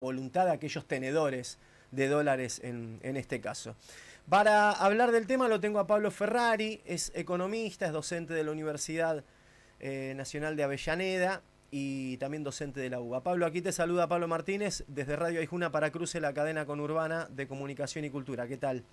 voluntad de aquellos tenedores de dólares en este caso. Para hablar del tema lo tengo a Pablo Ferrari, es economista, es docente de la Universidad Nacional de Avellaneda y también docente de la UBA. Pablo, aquí te saluda Pablo Martínez desde Radio Aijuna para Cruce, la cadena conurbana de comunicación y cultura. ¿Qué tal?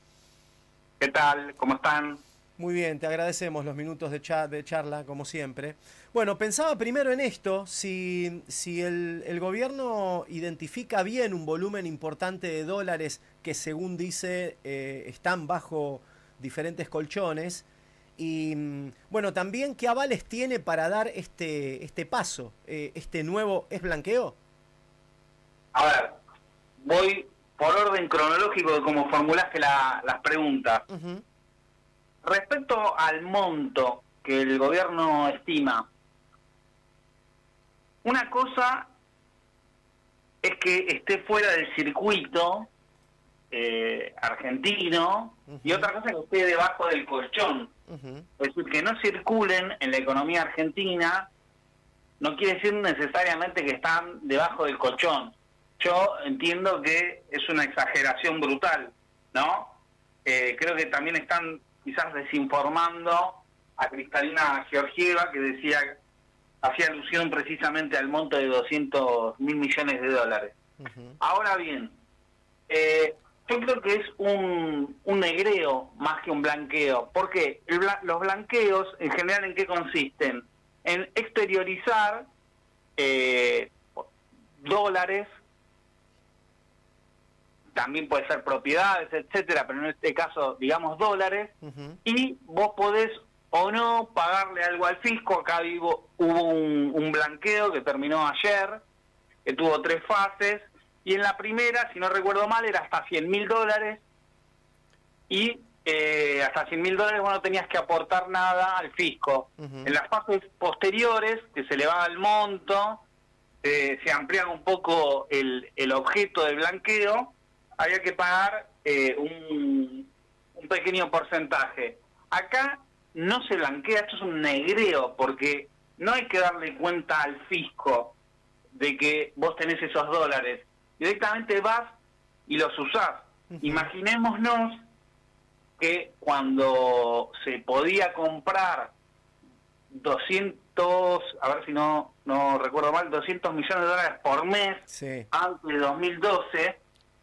¿Qué tal? ¿Cómo están? Muy bien, te agradecemos los minutos de charla, como siempre. Bueno, pensaba primero en esto, si el gobierno identifica bien un volumen importante de dólares que, según dice, están bajo diferentes colchones. Y, bueno, también, ¿qué avales tiene para dar este paso, este nuevo, ¿es blanqueo? A ver, voy por orden cronológico de cómo formulaste las preguntas. Respecto al monto que el gobierno estima, una cosa es que esté fuera del circuito argentino y otra cosa es que esté debajo del colchón. Es decir, que no circulen en la economía argentina no quiere decir necesariamente que están debajo del colchón. Yo entiendo que es una exageración brutal, ¿no? Creo que también están quizás desinformando a Cristalina Georgieva, que decía, hacía alusión precisamente al monto de 200.000 millones de dólares. Ahora bien, yo creo que es un negreo más que un blanqueo. ¿Por qué? Los blanqueos, en general, ¿en qué consisten? En exteriorizar dólares, también puede ser propiedades, etcétera, pero en este caso, digamos, dólares, y vos podés o no pagarle algo al fisco. Acá hubo un blanqueo que terminó ayer, que tuvo 3 fases, y en la primera, si no recuerdo mal, era hasta 100.000 dólares, y hasta 100.000 dólares vos no tenías que aportar nada al fisco. En las fases posteriores, que se elevaba el monto, se ampliaba un poco el objeto del blanqueo, había que pagar un pequeño porcentaje. Acá no se blanquea, esto es un negreo, porque no hay que darle cuenta al fisco de que vos tenés esos dólares. Directamente vas y los usás. Imaginémonos que cuando se podía comprar 200, a ver si no recuerdo mal, 200 millones de dólares por mes, sí, antes de 2012,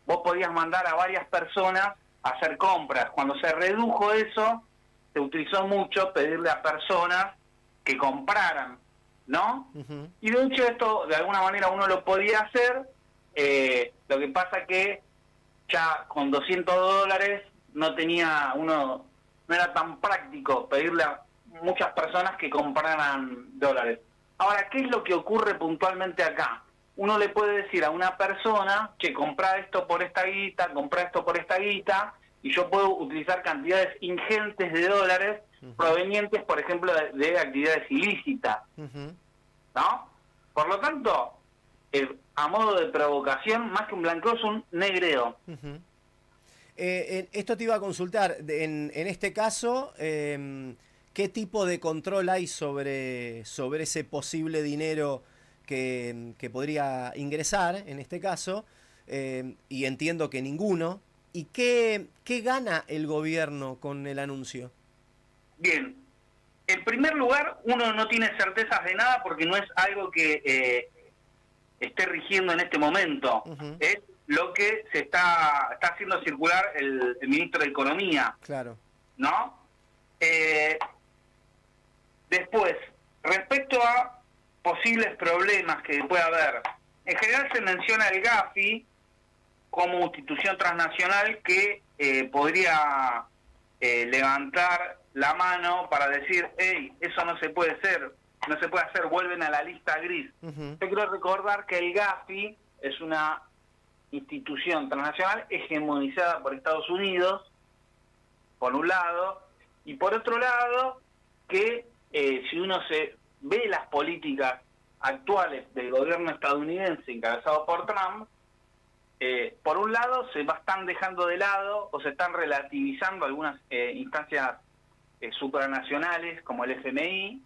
vos podías mandar a varias personas a hacer compras. Cuando se redujo eso, se utilizó mucho pedirle a personas que compraran, ¿no? Y de hecho esto, de alguna manera, uno lo podía hacer. Lo que pasa que ya con 200 dólares no era tan práctico pedirle a muchas personas que compraran dólares. Ahora, ¿qué es lo que ocurre puntualmente acá? Uno le puede decir a una persona que compra esto por esta guita, compra esto por esta guita, y yo puedo utilizar cantidades ingentes de dólares provenientes, por ejemplo, de actividades ilícitas, ¿no? Por lo tanto, a modo de provocación, más que un blanqueo, es un negreo. Esto te iba a consultar, en este caso, ¿qué tipo de control hay sobre ese posible dinero que podría ingresar en este caso? Y entiendo que ninguno. ¿Y qué gana el gobierno con el anuncio? Bien, en primer lugar, uno no tiene certezas de nada porque no es algo que esté rigiendo en este momento. Es lo que se está haciendo circular el ministro de Economía. Claro. ¿No? Después, respecto a posibles problemas que pueda haber, en general se menciona el GAFI como institución transnacional que podría levantar la mano para decir, hey, eso no se puede hacer, vuelven a la lista gris. Yo quiero recordar que el GAFI es una institución transnacional hegemonizada por Estados Unidos, por un lado, y por otro lado, que si uno se ve las políticas actuales del gobierno estadounidense encabezado por Trump, por un lado se están dejando de lado o se están relativizando algunas instancias supranacionales como el FMI.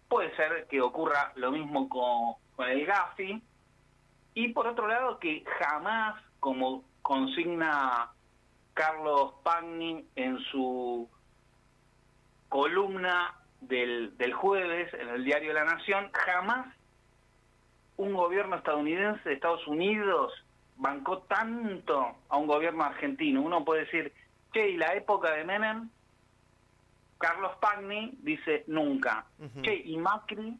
Puede ser que ocurra lo mismo con el GAFI, Y por otro lado, que jamás, como consigna Carlos Pagni en su columna del jueves en el diario La Nación, jamás un gobierno estadounidense de Estados Unidos bancó tanto a un gobierno argentino. Uno puede decir, che, ¿y la época de Menem? Carlos Pagni dice, nunca. Che, ¿y Macri?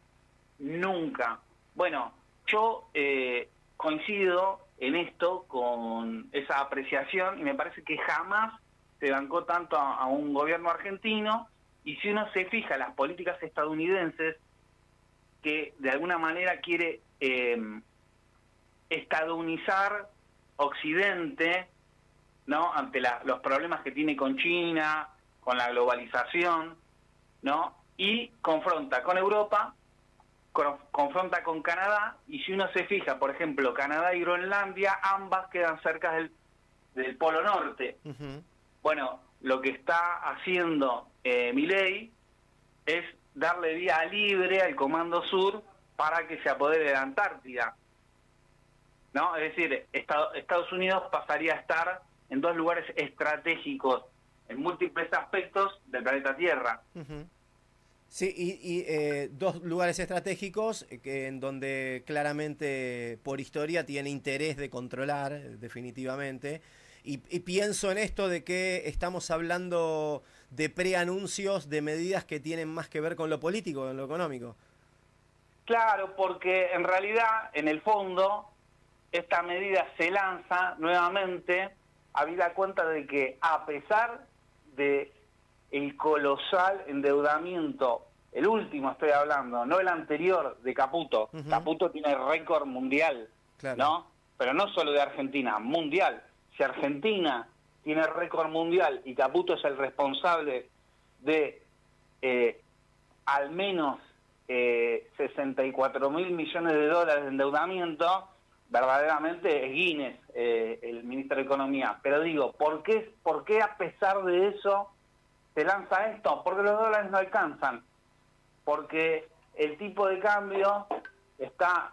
Nunca. Bueno, yo coincido en esto con esa apreciación y me parece que jamás se bancó tanto a un gobierno argentino. Y si uno se fija en las políticas estadounidenses, que de alguna manera quiere estadounizar Occidente, ¿no? Ante los problemas que tiene con China, con la globalización, ¿no? Y confronta con Europa, confronta con Canadá, y si uno se fija, por ejemplo, Canadá y Groenlandia, ambas quedan cerca del Polo Norte. Bueno, lo que está haciendo Milei es darle vía libre al Comando Sur para que se apodere de la Antártida, ¿no? Es decir, Estados Unidos pasaría a estar en dos lugares estratégicos en múltiples aspectos del planeta Tierra. Sí, y dos lugares estratégicos en donde claramente por historia tiene interés de controlar, definitivamente. Y pienso en esto de que estamos hablando de preanuncios de medidas que tienen más que ver con lo político, con lo económico. Claro, porque en realidad, en el fondo, esta medida se lanza nuevamente habida cuenta de que a pesar de el colosal endeudamiento, el último estoy hablando, no el anterior de Caputo. Caputo tiene récord mundial, ¿no? Pero no solo de Argentina, mundial. Si Argentina tiene récord mundial y Caputo es el responsable de al menos 64.000 millones de dólares de endeudamiento, verdaderamente es Guinness el ministro de Economía. Pero digo, ¿por qué a pesar de eso se lanza esto? Porque los dólares no alcanzan, porque el tipo de cambio está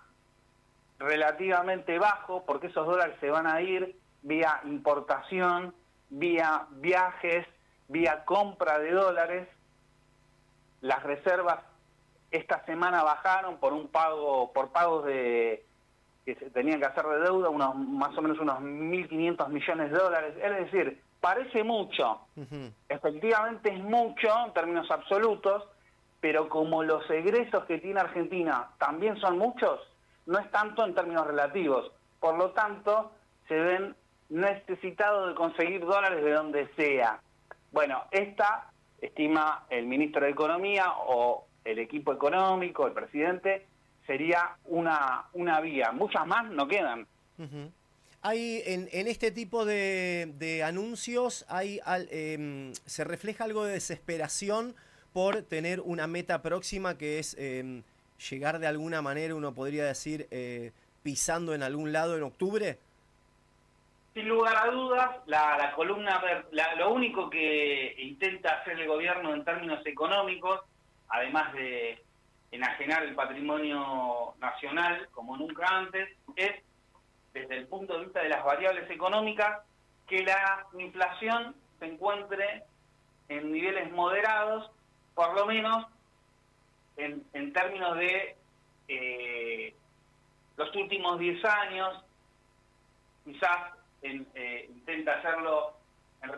relativamente bajo, porque esos dólares se van a ir vía importación, vía viajes, vía compra de dólares. Las reservas esta semana bajaron por pagos que se tenían que hacer de deuda, más o menos unos 1.500 millones de dólares. Es decir, parece mucho, efectivamente es mucho en términos absolutos, pero como los egresos que tiene Argentina también son muchos, no es tanto en términos relativos. Por lo tanto, se ven necesitados de conseguir dólares de donde sea. Bueno, esta, estima el ministro de Economía o el equipo económico, el presidente, sería una vía. Muchas más no quedan. Hay en este tipo de anuncios se refleja algo de desesperación por tener una meta próxima que es llegar de alguna manera, uno podría decir, pisando en algún lado en octubre. Sin lugar a dudas, la columna, lo único que intenta hacer el gobierno en términos económicos, además de enajenar el patrimonio nacional como nunca antes, es, desde el punto de vista de las variables económicas, que la inflación se encuentre en niveles moderados, por lo menos en términos de los últimos 10 años, quizás intenta hacerlo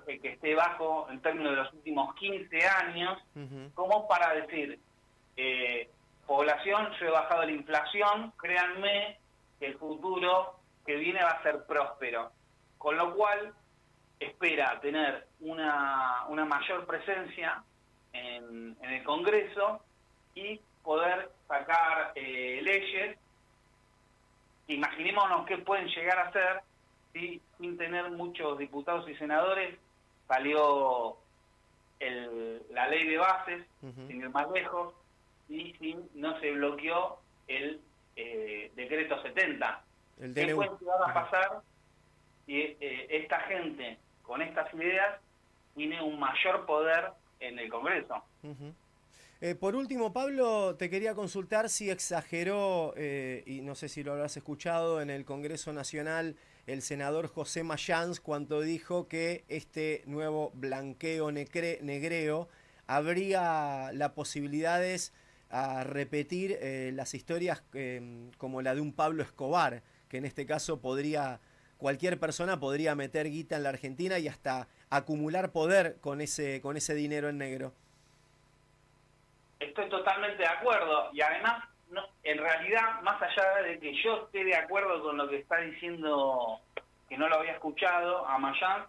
que esté bajo en términos de los últimos 15 años, como para decir, población, yo he bajado la inflación, créanme que el futuro que viene va a ser próspero. Con lo cual, espera tener una mayor presencia en el Congreso y poder sacar leyes. Imaginémonos qué pueden llegar a hacer si sin tener muchos diputados y senadores salió la ley de bases, sin ir más lejos, y no se bloqueó el decreto 70. ¿Qué puede llegar a pasar si esta gente con estas ideas tiene un mayor poder en el Congreso? Por último, Pablo, te quería consultar si exageró, y no sé si lo habrás escuchado, en el Congreso Nacional el senador José Mayans cuando dijo que este nuevo blanqueo negreo habría las posibilidades a repetir las historias como la de un Pablo Escobar, que en este caso cualquier persona podría meter guita en la Argentina y hasta acumular poder con ese dinero en negro. Estoy totalmente de acuerdo y además, en realidad, más allá de que yo esté de acuerdo con lo que está diciendo, que no lo había escuchado a Mayans,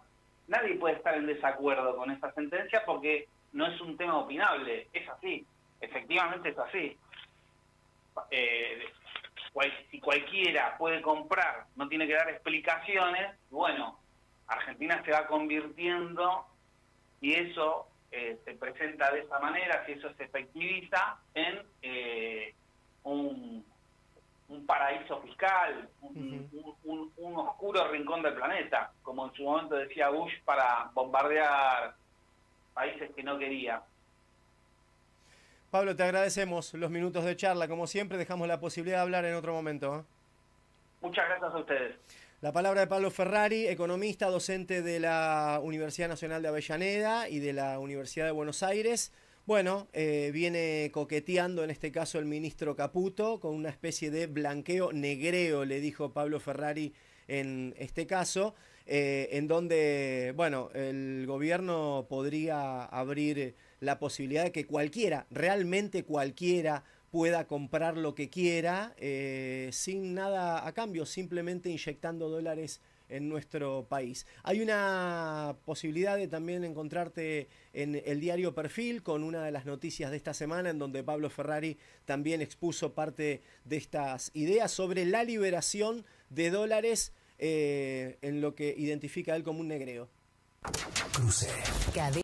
nadie puede estar en desacuerdo con esta sentencia porque no es un tema opinable, es así, efectivamente es así. Si cualquiera puede comprar, no tiene que dar explicaciones, bueno, Argentina se va convirtiendo, y eso se presenta de esa manera, si eso se efectiviza, en un paraíso fiscal, un oscuro rincón del planeta, como en su momento decía Bush, para bombardear países que no quería. Pablo, te agradecemos los minutos de charla. Como siempre, dejamos la posibilidad de hablar en otro momento. Muchas gracias a ustedes. La palabra de Pablo Ferrari, economista, docente de la Universidad Nacional de Avellaneda y de la Universidad de Buenos Aires. Bueno, viene coqueteando en este caso el ministro Caputo con una especie de blanqueo negreo, le dijo Pablo Ferrari en este caso, en donde, bueno, el gobierno podría abrir la posibilidad de que cualquiera, realmente cualquiera, pueda comprar lo que quiera sin nada a cambio, simplemente inyectando dólares en nuestro país. Hay una posibilidad de también encontrarte en el diario Perfil con una de las noticias de esta semana en donde Pablo Ferrari también expuso parte de estas ideas sobre la liberación de dólares en lo que identifica él como un negreo. Cruce.